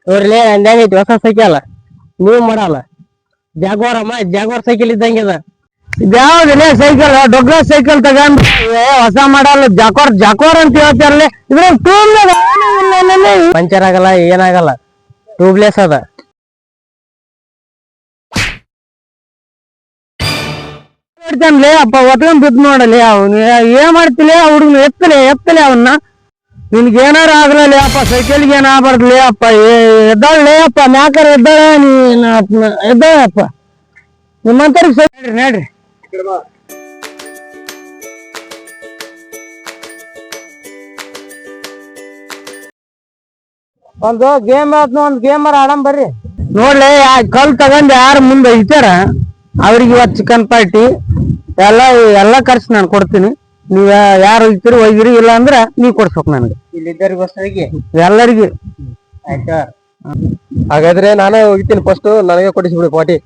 ನೋಡ್ರಿ ಹಂಗೈತಿ ಹೊಸ ಸೈಕಲ್ ನೀವು ಮಾಡಲ್ಲ ಜಾಗ್ವಾರ್ ಸೈಕಲ್ ಇದ್ದಂಗೆ ಅದ ಇದ್ಯಾವ್ದಿಲ್ಲ ಸೈಕಲ್ ದೊಡ್ಡ ಸೈಕಲ್ ತಗೊಂಡ್ ಹೊಸ ಮಾಡಲ್ಲ ಜಾಕ್ವಾರ್ ಅಂತ ಹೇಳ್ತಾರಲ್ಲ ಇದ್ರ ಪಂಚರ್ ಆಗಲ್ಲ ಏನಾಗಲ್ಲ ಟ್ಯೂಬ್ಲೆಸ್ ಅದ ನೋಡ್ತಾನ್ಲೇ ಅಪ್ಪ ಒತ್ಕೊಂಡ್ ಬಿದ್ದು ನೋಡಲಿ ಅವನು ಏನ್ ಮಾಡ್ತಿಲೇ ಹುಡುಗನು ಎತ್ತಲೆ ಅವನ್ನ ನಿನ್ಗೆ ಏನಾರ ಆಗ್ಲೇ ಅಪ್ಪ ಸೈಕಲ್ಗೆ ಏನಾಗ್ಬಾರ್ದ್ಲೇ ಅಪ್ಪ ಎದ್ದಾಳೆ ಅಪ್ಪ ಮ್ಯಾಕರ್ ಎದ್ದಾಳೆ ಎದ್ದಾಳೆ ಅಪ್ಪ ನಿಮ್ಮಂತರಿಗೆ ಸೈಕಲ್ ನೋಡ್ರಿ ಒಂದು ಗೇಮ್ ಒಂದ್ ಗೇಮರ್ ಆಡಮ್ ಬರ್ರಿ ನೋಡ್ಲಿ ಕಲ್ ತಗೊಂಡ್ ಯಾರು ಮುಂದೆ ಇಟ್ಟಾರ ಅವ್ರಿಗೆ ಇವತ್ತು ಚಿಕನ್ ಪಾರ್ಟಿ ಎಲ್ಲ ಖರ್ಚು ನಾನು ಕೊಡ್ತೀನಿ ನೀವ್ ಯಾರು ಹೋಗ್ತೀರಿ ಹೋಗಿರಿ ಇಲ್ಲ ಅಂದ್ರ ನೀವ್ ಕೊಡ್ಸ್ಬೇಕು ನನಗೆ ಇಲ್ಲಿದ್ದರಿಗೋಸ್ಕರಿಗೆ ಎಲ್ಲರಿಗೆ ಆಯ್ತಾ ಹಾಗಾದ್ರೆ ನಾನೇ ಹೋಗ್ತೀನಿ ಫಸ್ಟ್ ನನಗೆ ಕೊಡಿಸ್ಬಿಡಿ ಪಾರ್ಟಿ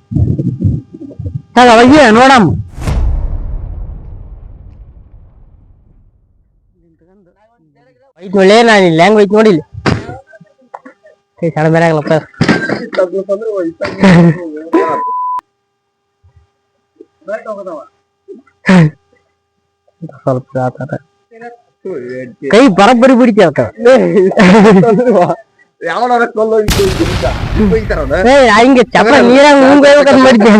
ಹೋಗಿ ನೋಡಮ್ಮ ಐತ್ ನೋಡ್ಲೇ ನಾನು ಇಲ್ಲಿ ಹೆಂಗ್ ಹೋಯ್ತು ನೋಡಿಲ್ಲ ಸಣ್ಣ ಬೇರೆ ಆಗ್ಲಪ್ಪ ಸ್ವಲ್ಪ ಕೈ ಬರಬ್ಬರಿ ಬಿಡಿತ ಹಿಂಗೆ ಚಪ್ಪ ನೀರಾಗ ಮುಂಗ್ಬೇಕಂತ ಮಾಡಿದ್ದೆ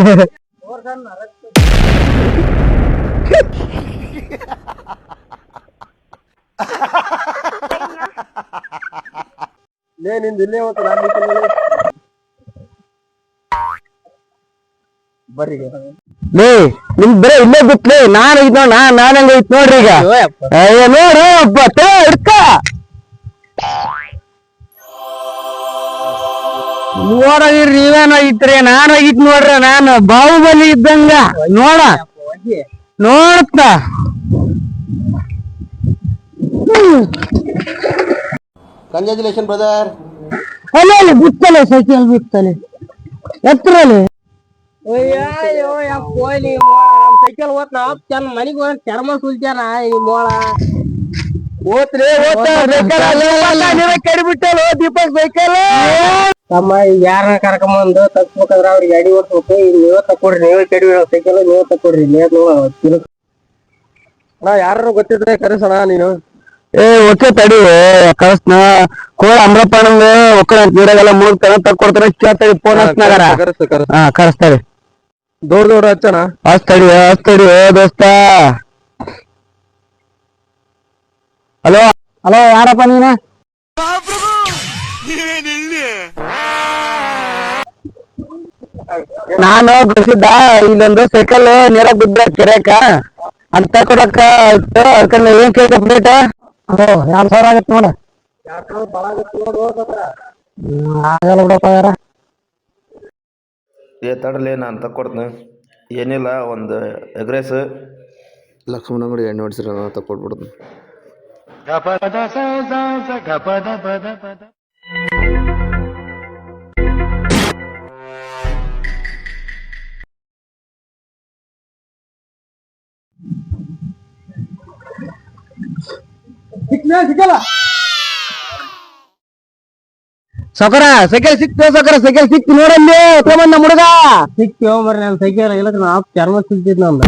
ನಿಮ್ ಬರೀ ಇಲ್ಲೇ ಬಿಟ್ಲಿ ನಾನ್ ಐತ್ ನೋಡ್ ನಾನ್ ಹಂಗ ಐತ್ ನೋಡ್ರಿ ಈಗ ನೋಡು ಹಿಡ್ಕ ನೋಡಿರಿ ನೀವೇನ್ ಹೋಗಿತ್ರಿ ನಾನ್ ಹೋಗಿತ್ ನೋಡ್ರಿ ನಾನು ಬಾಹುಬಲಿ ಇದ್ದಂಗ ನೋಡ್ತ ಕಂಗ್ರಾಚುಲೇಷನ್ ಬ್ರದರ್. ಅಲ್ಲೇ ಬಿತ್ತಲೆ ಸೈಕಲ್ ಬಿತ್ತಲೆ ಎತ್ತರಲ್ಲಿ ಸೈಕಲ್ ಓದ್ ನಾ ಚಂದ ಮನಿಗ್ ಚರ್ಮ ಸುಲ್ತಾನ ಈ ಮೋಳ ಕಡಿಬಿಟ್ಟಲ್ಲ ದೀಪಕ್ ಸೈಕಲ್ ತಮ್ಮ ಯಾರ ಕರ್ಕೊಂಬಂದು ತಕ್ಬೇಕಂದ್ರ ಅವ್ರಿಗೆ ಗಾಡಿ ಓಡಿಸ್ಬೇಕು ಈಗ ನೀವೇ ತಕೊಡ್ರಿ ನೀವೇ ಕಡಿ ಸೈಕಲ್ ನೀವೇ ತಕೊಡ್ರಿ ಯಾರು ಗೊತ್ತಿದ್ರೆ ಕರೆಸೋಣ ನೀನು ಓಕೆ ತಡಿ ಕಳ್ಸನ ಕೋಳ ಅಮ್ರಪ್ಪನಂಗ ಒಕ್ಕಳ ನೀರಾಗೆಲ್ಲ ಮುಳುಗ್ತಾನ ತಕ್ಕೊಡ್ತಾರ ಕೇಳ್ತಾಡಿ ಫೋನ್ ಹಚ್ನಾಗಾರ ಹಾ ಕಳಿಸ್ತಾರಿ ದೂರ ಹಚ್ಚಣ ಹಚ್ತಡಿ ದೋಸ್ತ ಹಲೋ ಯಾರಪ್ಪ ನೀನ ನಾನು ಬಸಿದ್ದ ಇಲ್ಲೊಂದು ಸೈಕಲ್ ನೀರಾಗ ಬಿದ್ದ ಕೆರೆಕ ಅಂತ ಕೊಡಕ್ಕ ಅದಕ್ಕ ಏನ್ ಕೇಳ್ಕ ಪ್ಲೇಟ್ 2,000 ಆಗತ್ತೆ ನೋಡ ಆಗಲ್ಲ ಬಿಡಪ್ಪ ಯಾರ ತಡಲಿ ನಾನು ತಕ್ಕೊಡ್ತೀನಿ ಏನಿಲ್ಲ ಒಂದು ಎಗ್ ರೈಸ್ ಲಕ್ಷ್ಮಣ ಅಂಗಡಿ ಎಣ್ಣೆ ಹೊಡಿಸಿರ ನಾನು ತಕ್ಕೊಟ್ಬಿಡ್ತೀನಿ. ಸೌಕರ ಸೈಕಲ್ ಸಿಕ್ತು ಸೈಕಲ್ ಸಿಕ್ತು ನೋಡಲ್ಲಿ ತಗೊಂಬಂದ ಹುಡುಗ ಸಿಕ್ತು ಬರ್ರಿ ನಾನು ಸೈಕಲ್ ಇಲ್ಲ ನಾವು ಚರ್ಮ ಸಿಗ್ತಿದ್ ನಮ್ದು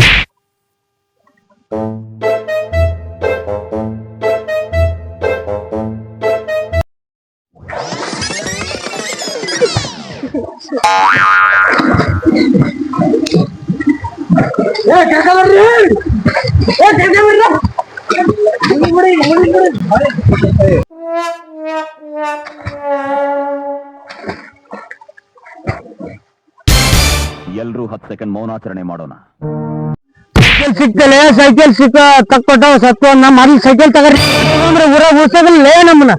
ಎಲ್ರೂ 10 ಸೆಕೆಂಡ್ ಮೌನಾಚರಣೆ ಮಾಡೋಣ. ಸೈಕಲ್ ತಕ್ಕೊಟ್ಟ ಸತ್ತು ನಮ್ಮ ಅಲ್ಲಿ ಸೈಕಲ್ ತಗರಿ ಅಂದ್ರೆ ಊರ ಉಳ್ಸೋದಿಲ್ಲ ನಮ್ಮನ್ನ